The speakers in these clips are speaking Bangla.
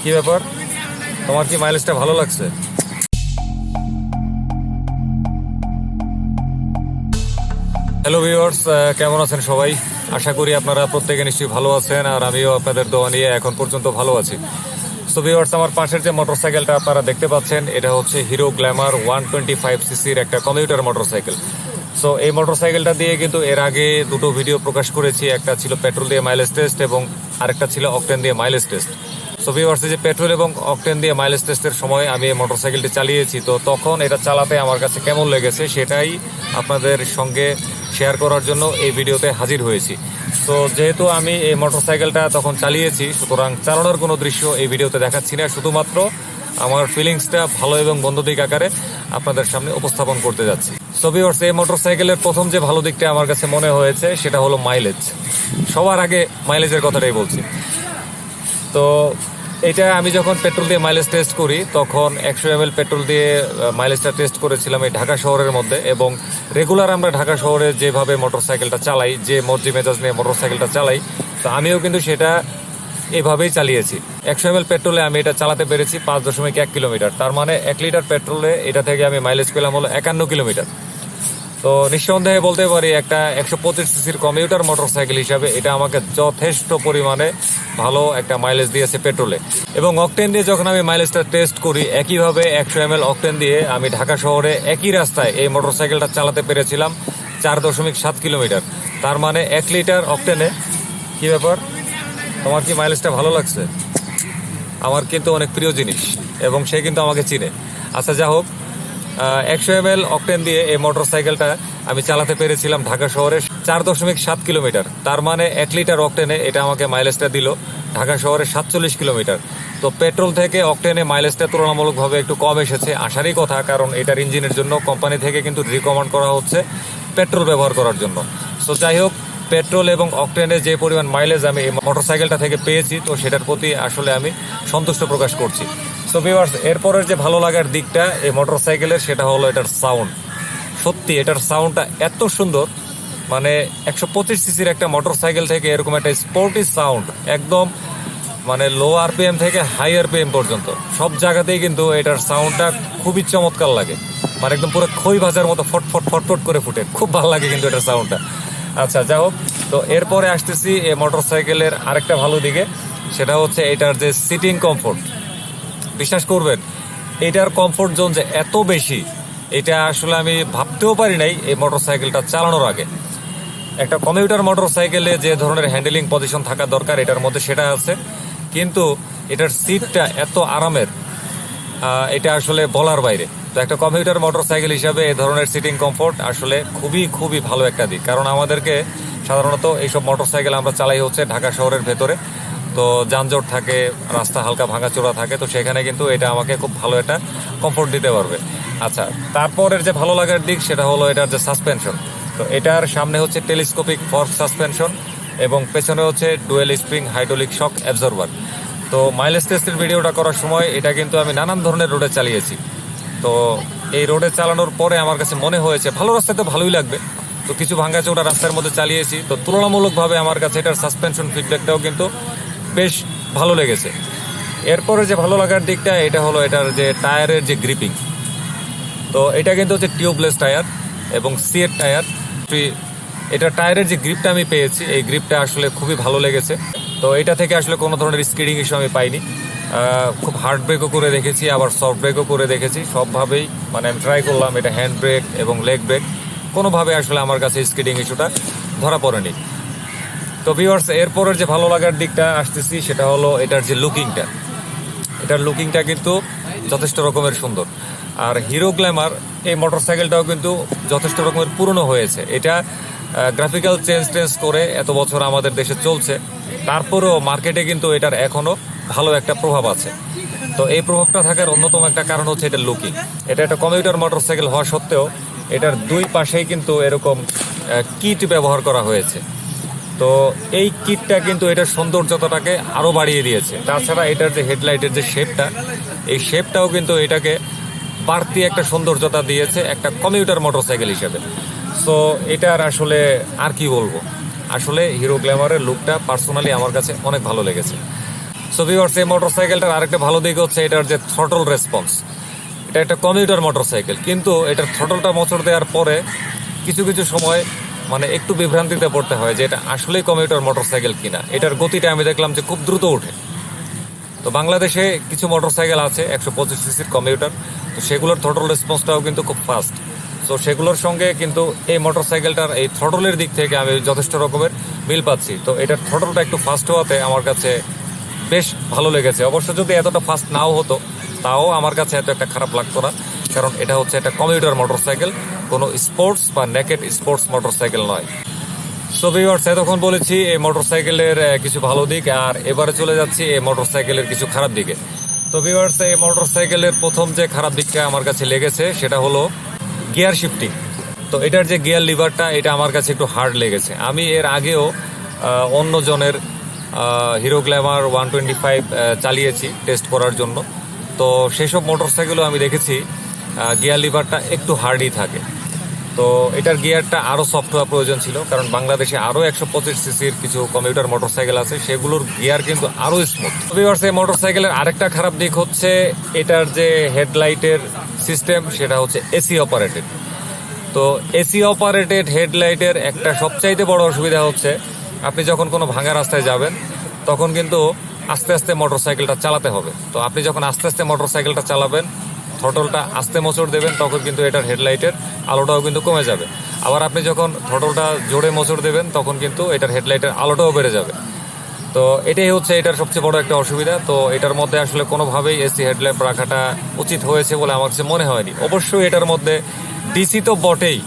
কি ব্যাপার, তোমার কি মাইলেজটা ভালো লাগছে? হ্যালো ভিউয়ার্স, কেমন আছেন সবাই? আশা করি আপনারা প্রত্যেকে নিশ্চয়ই ভালো আছেন, আর আমিও আপনাদের দোয়া নিয়ে এখন পর্যন্ত ভালো আছি। সো ভিউয়ার্স, আমার পাশের যে মোটরসাইকেলটা আপনারা দেখতে পাচ্ছেন, এটা হচ্ছে হিরো গ্ল্যামার 125 সিসির একটা কমিউটার মোটরসাইকেল। সো এই মোটরসাইকেলটা দিয়ে কিন্তু এর আগে দুটো ভিডিও প্রকাশ করেছি, একটা ছিল পেট্রোল দিয়ে মাইলেজ টেস্ট এবং আরেকটা ছিল অকটেন দিয়ে মাইলেজ টেস্ট। সো ভিউয়ার্স, যে পেট্রোল এবং অকটেন দিয়ে মাইলেজ টেস্টের সময় আমি এই মোটরসাইকেলটি চালিয়েছি, তো তখন এটা চালাতে আমার কাছে কেমন লেগেছে সেটাই আপনাদের সঙ্গে শেয়ার করার জন্য এই ভিডিওতে হাজির হয়েছি। তো যেহেতু আমি এই মোটরসাইকেলটা তখন চালিয়েছি, সুতরাং চালানোর কোনো দৃশ্য এই ভিডিওতে দেখাচ্ছি না, শুধুমাত্র আমার ফিলিংসটা ভালো এবং বন্ধুদিক আকারে আপনাদের সামনে উপস্থাপন করতে যাচ্ছি। সো ভিউয়ার্স, এই মোটরসাইকেলের প্রথম যে ভালো দিকটা আমার কাছে মনে হয়েছে সেটা হলো মাইলেজ। সবার আগে মাইলেজের কথাটাই বলছি। তো এটা আমি যখন পেট্রোল দিয়ে মাইলেজ টেস্ট করি, তখন 100 ml পেট্রোল দিয়ে মাইলেজটা টেস্ট করেছিলাম এই ঢাকা শহরের মধ্যে। এবং রেগুলার আমরা ঢাকা শহরে যেভাবে মোটরসাইকেলটা চালাই, যে মর্জি মেজাজ নিয়ে মোটরসাইকেলটা চালাই, তো আমিও কিন্তু সেটা এভাবেই চালিয়েছি। 100 ml পেট্রোলে আমি এটা চালাতে পেরেছি 5.1 কিলোমিটার। তার মানে 1 লিটার পেট্রোলে এটা থেকে আমি মাইলেজ পেলাম হলো 51 কিলোমিটার। তো নিঃসন্দেহে বলতে পারি একটা 125 সিসির কমিউটার মোটরসাইকেল হিসাবে এটা আমাকে যথেষ্ট পরিমাণে ভালো একটা মাইলেজ দিয়েছে পেট্রোলে। এবং অকটেন দিয়ে যখন আমি মাইলেজটা টেস্ট করি, একইভাবে 100 ml অকটেন দিয়ে আমি ঢাকা শহরে একই রাস্তায় এই মোটরসাইকেলটা চালাতে পেরেছিলাম 4.7 কিলোমিটার। তার মানে 1 লিটার অকটেনে, কি ব্যাপার, তোমার কি মাইলেজটা ভালো লাগছে? আমার কিন্তু অনেক প্রিয় জিনিস এবং সে কিন্তু আমাকে চিনে। আচ্ছা, যা হোক, 100 ml অকটেন দিয়ে এই মোটরসাইকেলটা আমি চালাতে পেরেছিলাম ঢাকা শহরে 4.7 কিলোমিটার। তার মানে 1 লিটার অকটেনে এটা আমাকে মাইলেজটা দিল ঢাকা শহরে 47 কিলোমিটার। তো পেট্রোল থেকে অকটেনে মাইলেজটা তুলনামূলকভাবে একটু কম এসেছে, আসারই কথা, কারণ এটার ইঞ্জিনের জন্য কোম্পানি থেকে কিন্তু রিকমেন্ড করা হচ্ছে পেট্রোল ব্যবহার করার জন্য। সো যাই হোক, পেট্রোল এবং অকটেনে যে পরিমাণ মাইলেজ আমি এই মোটরসাইকেলটা থেকে পেয়েছি, তো সেটার প্রতি আসলে আমি সন্তুষ্ট প্রকাশ করছি। সো ভিউয়ার্স, এরপরের যে ভালো লাগার দিকটা এই মোটরসাইকেলের, সেটা হলো এটার সাউন্ড। সত্যি এটার সাউন্ডটা এত সুন্দর, মানে 125 সিসির একটা মোটরসাইকেল থেকে এরকম একটা স্পোর্টি সাউন্ড, একদম মানে লো আরপিএম থেকে হাই আরপিএম পর্যন্ত সব জায়গাতেই কিন্তু এটার সাউন্ডটা খুবই চমৎকার লাগে। মানে একদম পুরো খই ভাজার মতো ফটফট ফটফট করে ফুটে, খুব ভালো লাগে কিন্তু এটার সাউন্ডটা। আচ্ছা, যা হোক, তো এরপরে আসতেছি এই মোটরসাইকেলের আরেকটা ভালো দিকে, সেটা হচ্ছে এটার যে সিটিং কমফোর্ট। বিশ্বাস করবেন, এটার কমফোর্ট জোন যে এত বেশি, এটা আসলে আমি ভাবতেও পারি নাই এই মোটরসাইকেলটা চালানোর আগে। একটা কমিউটার মোটরসাইকেলে যে ধরনের হ্যান্ডেলিং পজিশন থাকা দরকার এটার মধ্যে সেটা আছে, কিন্তু এটার সিটটা এত আরামের, এটা আসলে বলার বাইরে। তো একটা কমিউটার মোটরসাইকেল হিসাবে এই ধরনের সিটিং কমফোর্ট আসলে খুবই খুবই ভালো একটা দিক, কারণ আমাদেরকে সাধারণত এইসব মোটরসাইকেল আমরা চালাই হচ্ছে ঢাকা শহরের ভেতরে, তো যানজট থাকে, রাস্তা হালকা ভাঙাচোরা থাকে, তো সেখানে কিন্তু এটা আমাকে খুব ভালো একটা কমফোর্ট দিতে পারবে। আচ্ছা, তারপরের যে ভালো লাগার দিক সেটা হলো এটার যে সাসপেনশন। তো এটার সামনে হচ্ছে টেলিস্কোপিক ফর্ক সাসপেনশন এবং পেছনে হচ্ছে ডুয়েল স্প্রিং হাইড্রোলিক শক অ্যাবজর্ভার। তো মাইলেজ টেস্টের ভিডিওটা করার সময় এটা কিন্তু আমি নানান ধরনের রোডে চালিয়েছি। তো এই রোডে চালানোর পরে আমার কাছে মনে হয়েছে ভালো রাস্তায় তো ভালোই লাগবে, তো কিছু ভাঙাচোরা রাস্তার মধ্যে চালিয়েছি, তো তুলনামূলকভাবে আমার কাছে এটার সাসপেনশন ফিডব্যাকটাও কিন্তু বেশ ভালো লেগেছে। এরপরে যে ভালো লাগার দিকটা এটা হলো এটার যে টায়ারের যে গ্রিপিং। তো এটা কিন্তু হচ্ছে টিউবলেস টায়ার এবং সিএর টায়ার। এটা টায়ারের যে গ্রিপটা আমি পেয়েছি, এই গ্রিপটা আসলে খুবই ভালো লেগেছে। তো এটা থেকে আসলে কোনো ধরনের স্কিডিং ইস্যু আমি পাইনি। খুব হার্ড ব্রেকও করে দেখেছি, আবার সফট ব্রেকও করে দেখেছি, সবভাবেই মানে আমি ট্রাই করলাম। এটা হ্যান্ড ব্রেক এবং লেগ ব্রেক কোনোভাবে আসলে আমার কাছে স্কিডিং ইস্যুটা ধরা পড়েনি। তো ভিউয়ার্স, এরপরের যে ভালো লাগার দিকটা আসতেছি সেটা হলো এটার যে লুকিংটা। এটার লুকিংটা কিন্তু যথেষ্ট রকমের সুন্দর। আর হিরো গ্ল্যামার এই মোটরসাইকেলটাও কিন্তু যথেষ্ট রকমের পুরনো হয়েছে। এটা গ্রাফিক্যাল চেঞ্জ করে এত বছর আমাদের দেশে চলছে, তারপরেও মার্কেটে কিন্তু এটার এখনও ভালো একটা প্রভাব আছে। তো এই প্রভাবটা থাকার অন্যতম একটা কারণ হচ্ছে এটার লুকিং। এটা একটা কমিউটার মোটরসাইকেল হওয়া সত্ত্বেও এটার দুই পাশেই কিন্তু এরকম কিট ব্যবহার করা হয়েছে। তো এই কিটটা কিন্তু এটার সৌন্দর্যতাটাকে আরও বাড়িয়ে দিয়েছে। তাছাড়া এটার যে হেডলাইটের যে শেপটা, এই শেপটাও কিন্তু এটাকে বাড়তি একটা সৌন্দর্যতা দিয়েছে একটা কমিউটার মোটরসাইকেল হিসেবে। সো এটার আসলে আর কি বলবো, আসলে হিরো গ্ল্যামারের লুকটা পার্সোনালি আমার কাছে অনেক ভালো লেগেছে। সো ভিউয়ার্স, এই মোটরসাইকেলটার আরেকটা ভালো দিক হচ্ছে এটার যে থ্রটল রেসপন্স। এটা একটা কমিউটার মোটরসাইকেল, কিন্তু এটার থ্রটলটা মোচড় দেওয়ার পরে কিছু কিছু সময় মানে একটু বিভ্রান্তিতে পড়তে হয় যে এটা আসলেই কমিউটার মোটরসাইকেল কিনা। এটার গতিটা আমি দেখলাম যে খুব দ্রুত ওঠে। তো বাংলাদেশে কিছু মোটরসাইকেল আছে 125 সিসির কমিউটার, তো সেগুলোর থ্রটল রেসপন্সটাও কিন্তু খুব ফাস্ট। তো সেগুলোর সঙ্গে কিন্তু এই মোটরসাইকেলটার এই থ্রটলের দিক থেকে আমি যথেষ্ট রকমের মিল পাচ্ছি। তো এটার থ্রটলটা একটু ফাস্ট হওয়াতে আমার কাছে বেশ ভালো লেগেছে। অবশ্য যদি এতটা ফাস্ট নাও হতো তাও আমার কাছে এত একটা খারাপ লাগতো না, কারণ এটা হচ্ছে একটা কমিউটার মোটরসাইকেল, কোনো স্পোর্টস বা নেকেড স্পোর্টস মোটরসাইকেল নয়। সো ভিউয়ার্স, এতক্ষণ বলেছি এই মোটরসাইকেলের কিছু ভালো দিক, আর এবারে চলে যাচ্ছি এই মোটরসাইকেলের কিছু খারাপ দিকে। তো ভিউয়ার্স, এই মোটরসাইকেলের প্রথম যে খারাপ দিকটা আমার কাছে লেগেছে সেটা হলো গিয়ার শিফটিং। তো এটার যে গিয়ার লিভারটা, এটা আমার কাছে একটু হার্ড লেগেছে। আমি এর আগেও অন্য জনের হিরো গ্ল্যামার 125 চালিয়েছি টেস্ট করার জন্য। তো সেসব মোটরসাইকেলও আমি দেখেছি গিয়ার লিভারটা একটু হার্ডই থাকে। তো এটার গিয়ারটা আরও সফট হওয়া প্রয়োজন ছিল, কারণ বাংলাদেশে আরও 125 সিসির কিছু কমিউটার মোটরসাইকেল আছে, সেগুলোর গিয়ার কিন্তু আরও স্মুথ। ভিউয়ার্স, এই মোটরসাইকেলের আরেকটা খারাপ দিক হচ্ছে এটার যে হেডলাইটের সিস্টেম, সেটা হচ্ছে এসি অপারেটেড। তো এসি অপারেটেড হেডলাইটের একটা সবচাইতে বড় অসুবিধা হচ্ছে আপনি যখন কোনো ভাঙা রাস্তায় যাবেন তখন কিন্তু আস্তে আস্তে মোটরসাইকেলটা চালাতে হবে। তো আপনি যখন আস্তে আস্তে মোটরসাইকেলটা চালাবেন, থ্রটলটা আস্তে মোচড় দেবেন, তখন কিন্তু এটার হেডলাইটের আলোটাও কিন্তু কমে যাবে। আবার আপনি যখন থ্রটলটা জোরে মোচড় দেবেন তখন কিন্তু এটার হেডলাইটের আলোটাও বেড়ে যাবে। তো এটাই হচ্ছে এটার সবচেয়ে বড় একটা অসুবিধা। তো এটার মধ্যে আসলে কোনোভাবেই এসি হেডল্যাম্প রাখাটা উচিত হয়েছে বলে আমার কাছে মনে হয়নি। অবশ্যই এটার মধ্যে ডিসি তো বটেই,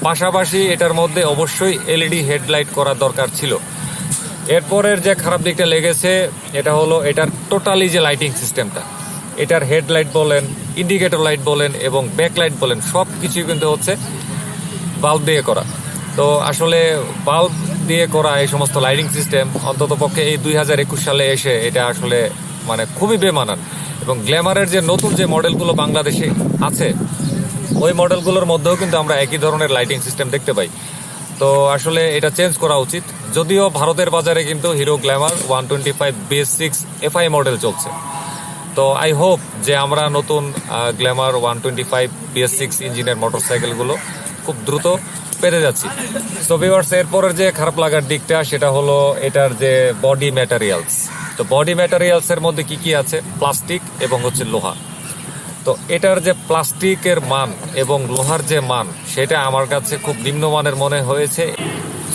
পাশাপাশি এটার মধ্যে অবশ্যই এলইডি হেডলাইট করার দরকার ছিল। এরপরের যে খারাপ দিকটা লেগেছে এটা হলো এটার টোটালি যে লাইটিং সিস্টেমটা, এটার হেডলাইট বলেন, ইন্ডিকেটর লাইট বলেন এবং ব্যাকলাইট বলেন, সব কিছুই কিন্তু হচ্ছে বাল্ব দিয়ে করা। তো আসলে বাল্ব দিয়ে করা এই সমস্ত লাইটিং সিস্টেম অন্ততপক্ষে এই 2021 সালে এসে এটা আসলে মানে খুবই বেমানান। এবং গ্ল্যামারের যে নতুন যে মডেলগুলো বাংলাদেশে আছে ওই মডেলগুলোর মধ্যেও কিন্তু আমরা একই ধরনের লাইটিং সিস্টেম দেখতে পাই। তো আসলে এটা চেঞ্জ করা উচিত। যদিও ভারতের বাজারে কিন্তু hero Glamour 125 BS6 FI model চলছে। তো আই হোপ যে আমরা নতুন গ্ল্যামার 125 BS6 ইঞ্জিনের মোটরসাইকেলগুলো খুব দ্রুত পেতে যাচ্ছি। তো ভিউয়ার্স, এরপরের যে খারাপ লাগার দিকটা সেটা হলো এটার যে বডি ম্যাটেরিয়ালস। তো বডি ম্যাটেরিয়ালসের মধ্যে কি কি আছে? প্লাস্টিক এবং হচ্ছে লোহা। তো এটার যে প্লাস্টিকের মান এবং লোহার যে মান, সেটা আমার কাছে খুব নিম্নমানের মনে হয়েছে।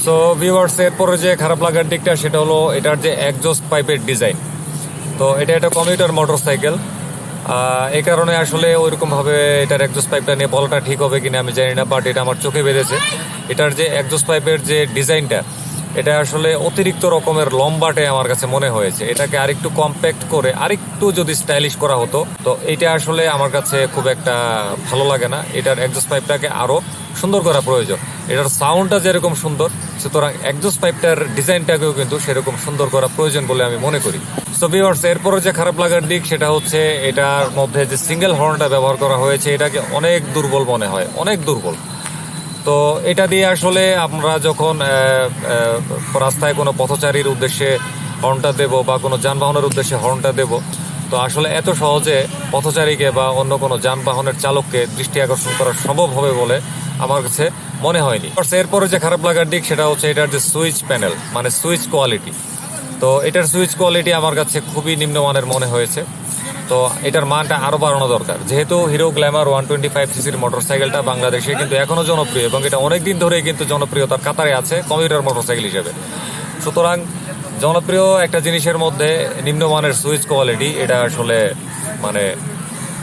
সো ভিউয়ার্স, এরপরে যে খারাপ লাগার দিকটা সেটা হলো এটার যে এক্সজস্ট পাইপের ডিজাইন। তো এটা একটা কমিউটার মোটরসাইকেল, এই কারণে আসলে ওইরকমভাবে এটার এক্সজস্ট পাইপটা নিয়ে বলাটা ঠিক হবে কিনা আমি জানি না, বাট এটা আমার চোখে বেঁধেছে। এটার যে এক্সজস্ট পাইপের যে ডিজাইনটা, এটা আসলে অতিরিক্ত রকমের লম্বাটে আমার কাছে মনে হয়েছে। এটাকে আরেকটু কম্প্যাক্ট করে আরেকটু যদি স্টাইলিশ করা হতো, তো এটা আসলে আমার কাছে খুব একটা ভালো লাগে না। এটার এক্সজস্ট পাইপটাকে আরও সুন্দর করা প্রয়োজন। এটার সাউন্ডটা যেরকম সুন্দর, সুতরাং এক্সজস্ট পাইপটার ডিজাইনটাকেও কিন্তু সেরকম সুন্দর করা প্রয়োজন বলে আমি মনে করি। সো ভিউয়ার্স, এরপরে যে খারাপ লাগার দিক সেটা হচ্ছে এটার মধ্যে যে সিঙ্গেল হর্নটা ব্যবহার করা হয়েছে, এটাকে অনেক দুর্বল মনে হয়, অনেক দুর্বল। তো এটা দিয়ে আসলে আমরা যখন রাস্তায় কোনো পথচারীর উদ্দেশ্যে হর্নটা দেব বা কোনো যানবাহনের উদ্দেশ্যে হর্নটা দেব, তো আসলে এত সহজে পথচারীকে বা অন্য কোনো যানবাহনের চালককে দৃষ্টি আকর্ষণ করা সম্ভব হবে বলে আমার কাছে মনে হয়নি। এরপরে যে খারাপ লাগার দিক সেটা হচ্ছে এটার যে সুইচ প্যানেল, মানে সুইচ কোয়ালিটি। তো এটার সুইচ কোয়ালিটি আমার কাছে খুবই নিম্নমানের মনে হয়েছে। তো এটার মানটা আরও বাড়ানো দরকার। যেহেতু হিরো গ্ল্যামার 125 সিসির মোটরসাইকেলটা বাংলাদেশে কিন্তু এখনও জনপ্রিয় এবং এটা অনেক দিন ধরেই কিন্তু জনপ্রিয়তার কাতারে আছে কমিউটার মোটরসাইকেল হিসেবে। সুতরাং জনপ্রিয় একটা জিনিসের মধ্যে নিম্নমানের সুইচ কোয়ালিটি, এটা আসলে মানে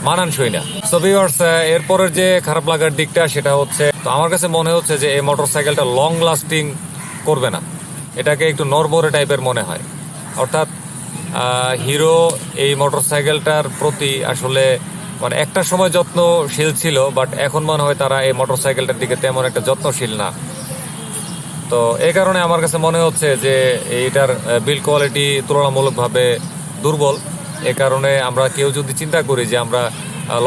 মানানসই না। সো ভিউয়ার্স, এরপরের যে খারাপ লাগার দিকটা সেটা হচ্ছে, তো আমার কাছে মনে হচ্ছে যে এই মোটরসাইকেলটা লং লাস্টিং করবে না, এটাকে একটু নড়বড়ে টাইপের মনে হয়। অর্থাৎ হিরো এই মোটরসাইকেলটার প্রতি আসলে মানে একটা সময় যত্নশীল ছিল, বাট এখন মনে হয় তারা এই মোটরসাইকেলটার দিকে তেমন একটা যত্নশীল না। তো এই কারণে আমার কাছে মনে হচ্ছে যে এইটার বিল্ড কোয়ালিটি তুলনামূলকভাবে দুর্বল। এ কারণে আমরা কেউ যদি চিন্তা করি যে আমরা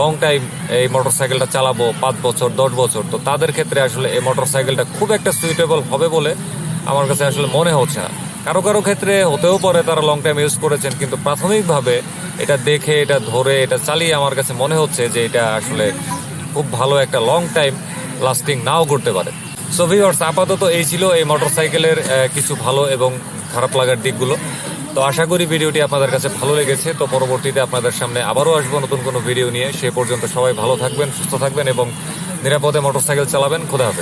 লং টাইম এই মোটরসাইকেলটা চালাবো 5 বছর 10 বছর, তো তাদের ক্ষেত্রে আসলে এই মোটরসাইকেলটা খুব একটা সুইটেবল হবে বলে আমার কাছে আসলে মনে হচ্ছে না। কারো কারো ক্ষেত্রে হতেও পারে তারা লং টাইম ইউজ করেছেন, কিন্তু প্রাথমিকভাবে এটা দেখে, এটা ধরে, এটা চালিয়ে আমার কাছে মনে হচ্ছে যে এটা আসলে খুব ভালো একটা লং টাইম লাস্টিং নাও করতে পারে। সো ভিউয়ার্স, আপাতত এই ছিল এই মোটরসাইকেলের কিছু ভালো এবং খারাপ লাগার দিকগুলো। তো আশা করি ভিডিওটি আপনাদের কাছে ভালো লেগেছে। তো পরবর্তীতে আপনাদের সামনে আবারও আসবো নতুন কোনো ভিডিও নিয়ে। সে পর্যন্ত সবাই ভালো থাকবেন, সুস্থ থাকবেন এবং নিরাপদে মোটরসাইকেল চালাবেন। খোদা হাফেজ।